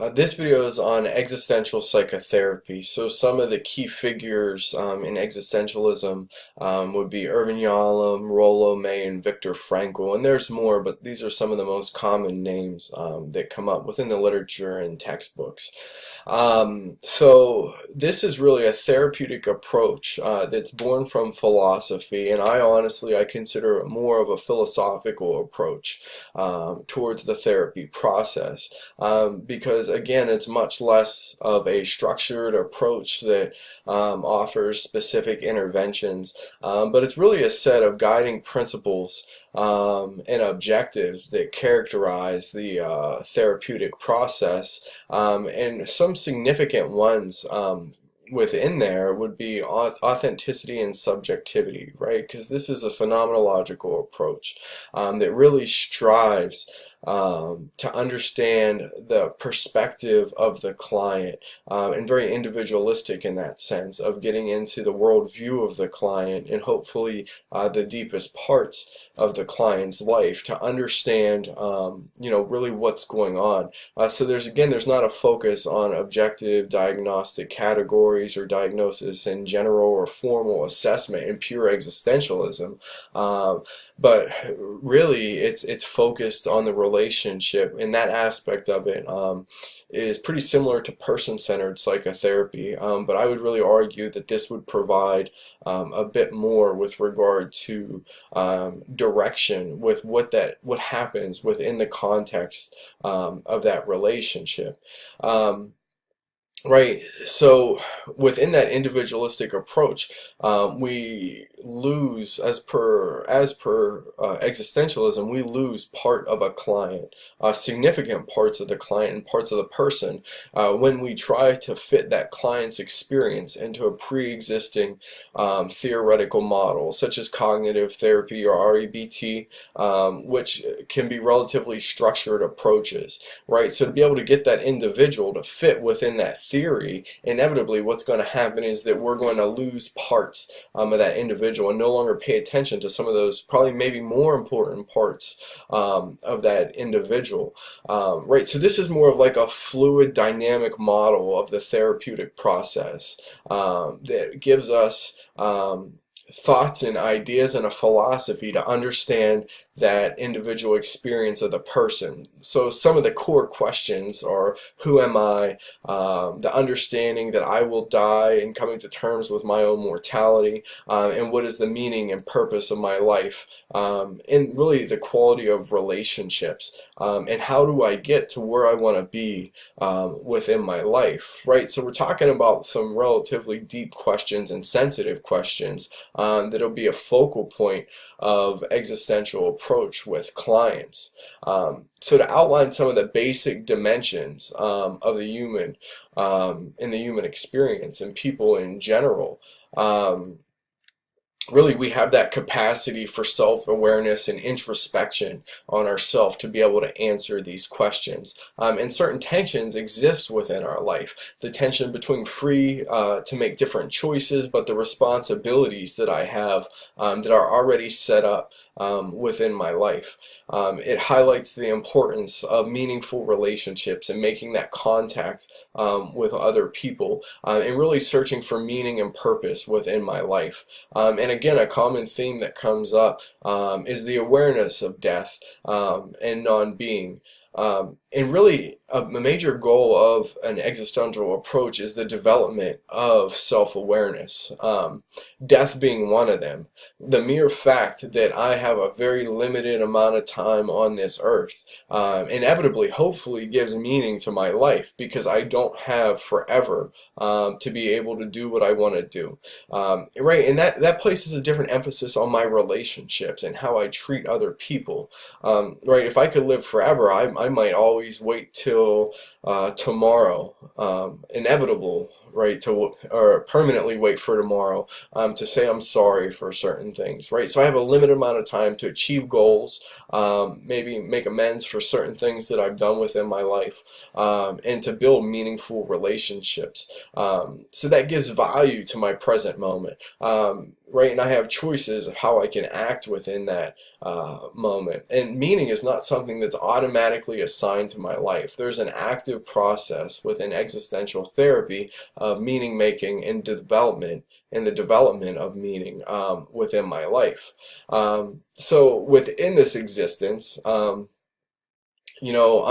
This video is on existential psychotherapy. So some of the key figures in existentialism would be Irvin Yalom, Rollo May, and Viktor Frankl. And there's more, but these are some of the most common names that come up within the literature and textbooks. So this is really a therapeutic approach that's born from philosophy, and I consider it more of a philosophical approach towards the therapy process because again it's much less of a structured approach that offers specific interventions, but it's really a set of guiding principles and objectives that characterize the therapeutic process, and some significant ones within there would be authenticity and subjectivity, right? Because this is a phenomenological approach that really strives to understand the perspective of the client, and very individualistic in that sense of getting into the worldview of the client and hopefully the deepest parts of the client's life to understand, really what's going on. So there's not a focus on objective diagnostic categories or diagnosis in general or formal assessment in pure existentialism. But really it's focused on the relationship, and that aspect of it is pretty similar to person-centered psychotherapy, but I would really argue that this would provide a bit more with regard to direction with what happens within the context of that relationship. Right. So within that individualistic approach, we lose, as per existentialism, we lose part of a client, significant parts of the client and parts of the person, when we try to fit that client's experience into a pre-existing theoretical model, such as cognitive therapy or REBT, which can be relatively structured approaches. Right. So to be able to get that individual to fit within that theory, inevitably what's going to happen is that we're going to lose parts of that individual and no longer pay attention to some of those probably maybe more important parts of that individual. Right, so this is more of like a fluid dynamic model of the therapeutic process that gives us thoughts and ideas and a philosophy to understand that individual experience of the person. So some of the core questions are: who am I? The understanding that I will die and coming to terms with my own mortality, and what is the meaning and purpose of my life, and really the quality of relationships, and how do I get to where I want to be within my life, right? So we're talking about some relatively deep questions and sensitive questions that'll be a focal point of existential approach with clients. So to outline some of the basic dimensions of the human, in the human experience and people in general, really we have that capacity for self-awareness and introspection on ourselves to be able to answer these questions. And certain tensions exist within our life. The tension between free to make different choices, but the responsibilities that I have that are already set up within my life. It highlights the importance of meaningful relationships and making that contact with other people, and really searching for meaning and purpose within my life. And again, a common theme that comes up is the awareness of death and non-being. And really, a major goal of an existential approach is the development of self-awareness, death being one of them. The mere fact that I have a very limited amount of time on this earth inevitably, hopefully, gives meaning to my life, because I don't have forever to be able to do what I want to do. Right, and that places a different emphasis on my relationships and how I treat other people. Right, if I could live forever, I might always wait till tomorrow, inevitable, right, or permanently wait for tomorrow, to say I'm sorry for certain things, right? So I have a limited amount of time to achieve goals, maybe make amends for certain things that I've done within my life, and to build meaningful relationships. So that gives value to my present moment. right? And I have choices of how I can act within that moment. And meaning is not something that's automatically assigned to my life. There's an active process within existential therapy of meaning making and development, and the development of meaning within my life. So within this existence, I'm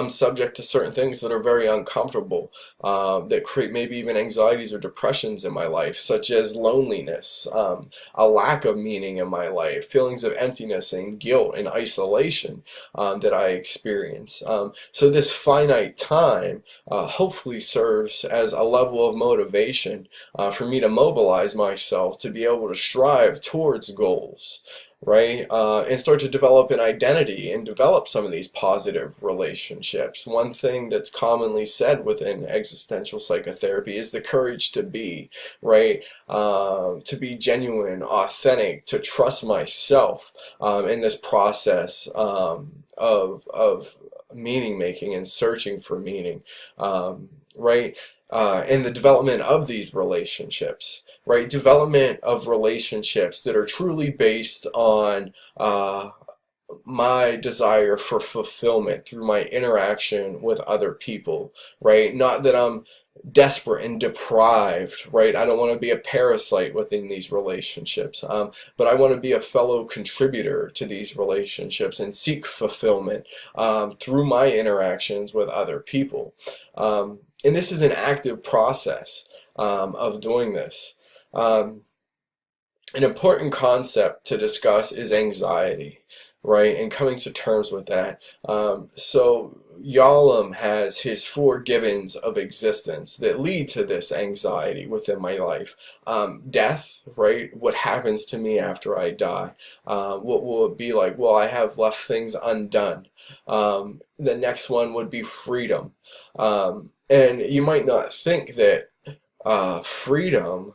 subject to certain things that are very uncomfortable, that create maybe even anxieties or depressions in my life, such as loneliness, a lack of meaning in my life, feelings of emptiness and guilt and isolation that I experience. So this finite time hopefully serves as a level of motivation for me to mobilize myself to be able to strive towards goals, right? And start to develop an identity and develop some of these positive relationships. One thing that's commonly said within existential psychotherapy is the courage to be, right? To be genuine, authentic, to trust myself in this process of meaning making and searching for meaning, right? And the development of these relationships, right? Development of relationships that are truly based on my desire for fulfillment through my interaction with other people, right? Not that I'm desperate and deprived, right? I don't want to be a parasite within these relationships, but I want to be a fellow contributor to these relationships and seek fulfillment through my interactions with other people. And this is an active process of doing this. An important concept to discuss is anxiety, right? And coming to terms with that. So Yalom has his four givens of existence that lead to this anxiety within my life. Death, right? What happens to me after I die? What will it be like? Well, I have left things undone. The next one would be freedom. And you might not think that freedom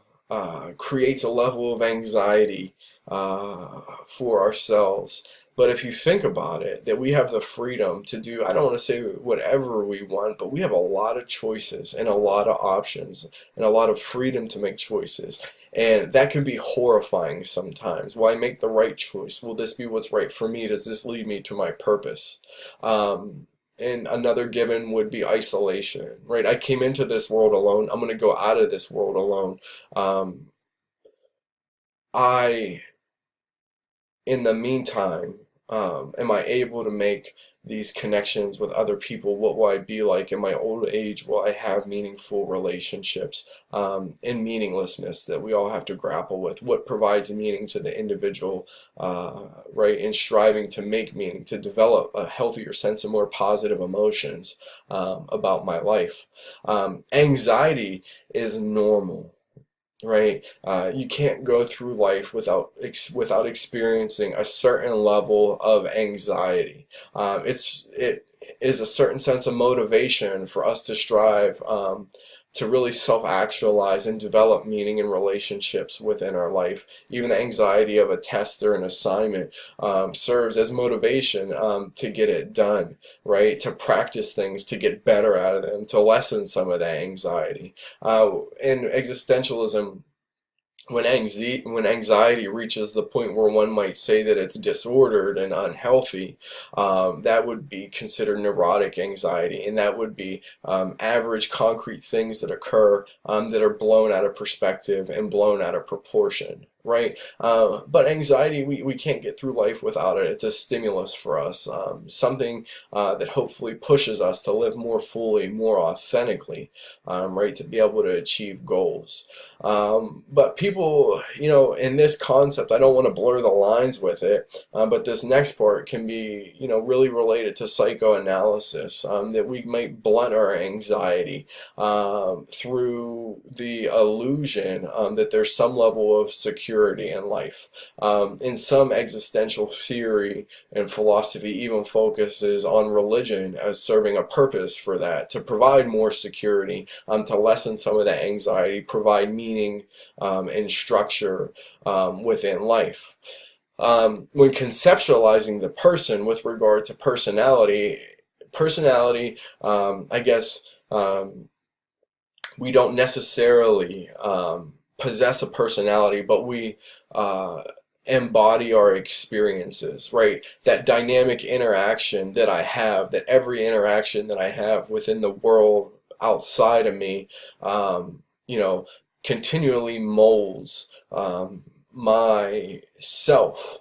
creates a level of anxiety for ourselves. But if you think about it, that we have the freedom to do, I don't want to say whatever we want, but we have a lot of choices and a lot of options and a lot of freedom to make choices. And that can be horrifying sometimes. Will I make the right choice? Will this be what's right for me? Does this lead me to my purpose? And another given would be isolation, right? I came into this world alone. I'm going to go out of this world alone. I, in the meantime, am I able to make these connections with other people? What will I be like in my old age? Will I have meaningful relationships? And meaninglessness that we all have to grapple with. What provides meaning to the individual, right? And striving to make meaning, to develop a healthier sense of more positive emotions about my life. Anxiety is normal. Right? You can't go through life without experiencing a certain level of anxiety. It is a certain sense of motivation for us to strive to really self-actualize and develop meaning in relationships within our life. Even the anxiety of a test or an assignment serves as motivation to get it done, right? To practice things, to get better at them, to lessen some of that anxiety. In existentialism, when anxiety reaches the point where one might say that it's disordered and unhealthy, that would be considered neurotic anxiety, and that would be average concrete things that occur that are blown out of perspective and blown out of proportion. Right? But anxiety, we can't get through life without it. It's a stimulus for us, something that hopefully pushes us to live more fully, more authentically, right? To be able to achieve goals. But people, in this concept, I don't want to blur the lines with it, but this next part can be, really related to psychoanalysis, that we might blunt our anxiety through the illusion that there's some level of security in life. In some existential theory and philosophy even focuses on religion as serving a purpose for that, to provide more security, to lessen some of that anxiety, provide meaning and structure within life. When conceptualizing the person with regard to personality, I guess we don't necessarily possess a personality, but we embody our experiences, right? That dynamic interaction that I have, that every interaction that I have within the world outside of me, you know, continually molds my self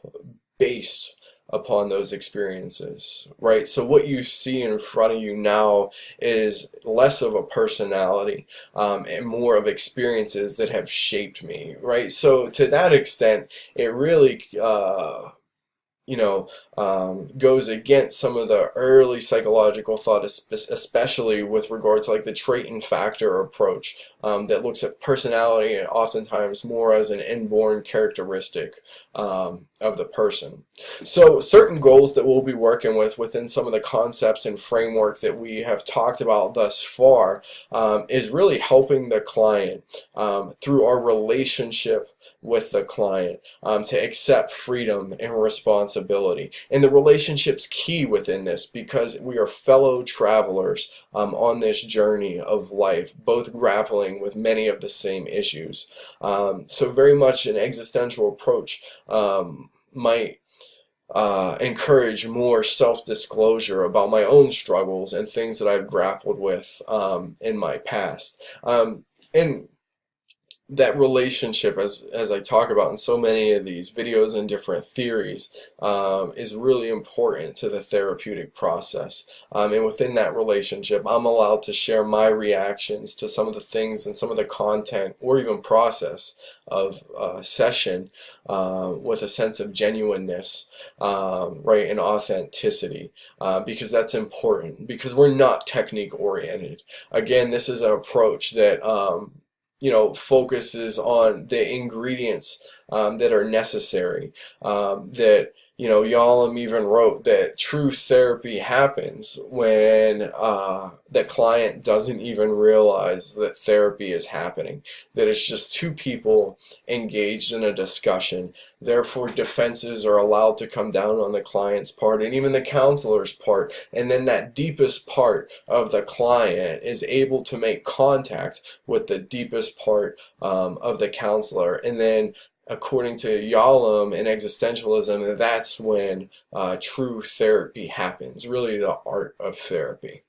based upon those experiences, right? So what you see in front of you now is less of a personality and more of experiences that have shaped me, right? So to that extent, it really goes against some of the early psychological thought, especially with regard to like the trait and factor approach that looks at personality and oftentimes more as an inborn characteristic of the person. So certain goals that we'll be working with within some of the concepts and framework that we have talked about thus far is really helping the client through our relationship with the client to accept freedom and responsibility. And the relationship's key within this because we are fellow travelers on this journey of life, both grappling with many of the same issues. So very much an existential approach might encourage more self-disclosure about my own struggles and things that I've grappled with in my past. And that relationship, as I talk about in so many of these videos and different theories, is really important to the therapeutic process. And within that relationship, I'm allowed to share my reactions to some of the things and some of the content or even process of a session with a sense of genuineness, right, and authenticity, because that's important, because we're not technique oriented. Again, this is an approach that focuses on the ingredients that are necessary. That Yalom even wrote that true therapy happens when the client doesn't even realize that therapy is happening. That it's just two people engaged in a discussion. Therefore, defenses are allowed to come down on the client's part and even the counselor's part. And then that deepest part of the client is able to make contact with the deepest part of the counselor. And then according to Yalom and existentialism, that's when true therapy happens, really the art of therapy.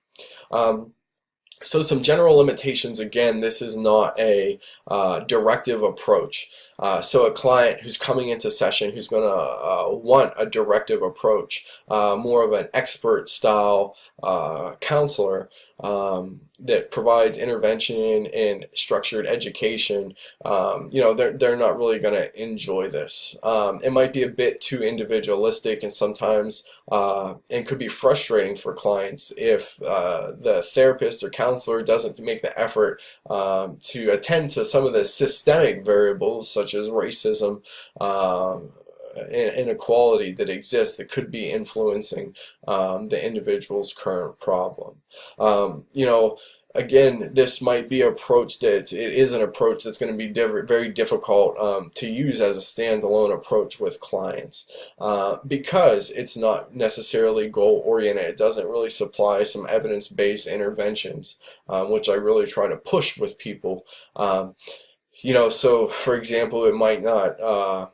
So some general limitations. Again, this is not a directive approach. So a client who's coming into session who's going to want a directive approach, more of an expert style counselor that provides intervention and structured education, they're not really going to enjoy this. It might be a bit too individualistic and sometimes and could be frustrating for clients if the therapist or counselor doesn't make the effort to attend to some of the systemic variables such as racism, inequality that exists that could be influencing the individual's current problem. Again, this might be an approach that it is an approach that's going to be very difficult to use as a standalone approach with clients because it's not necessarily goal-oriented. It doesn't really supply some evidence-based interventions, which I really try to push with people. So for example, it might not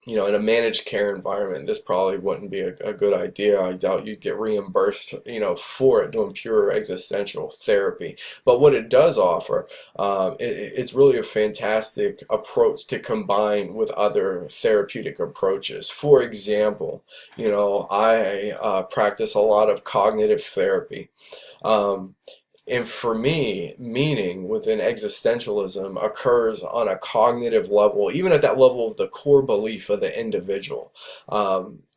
in a managed care environment, this probably wouldn't be a good idea. I doubt you'd get reimbursed, for it doing pure existential therapy. But what it does offer, it's really a fantastic approach to combine with other therapeutic approaches. For example, I practice a lot of cognitive therapy. And for me, meaning within existentialism occurs on a cognitive level, even at that level of the core belief of the individual.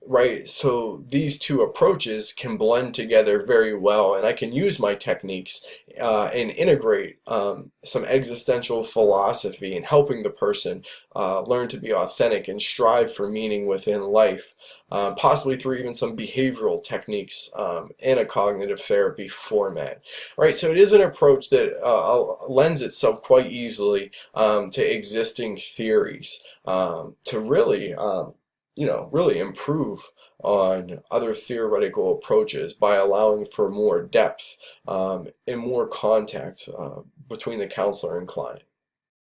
Right? So these two approaches can blend together very well, and I can use my techniques and integrate some existential philosophy in helping the person learn to be authentic and strive for meaning within life, possibly through even some behavioral techniques in a cognitive therapy format. Right? So it is an approach that lends itself quite easily to existing theories to really really improve on other theoretical approaches by allowing for more depth and more contact between the counselor and client.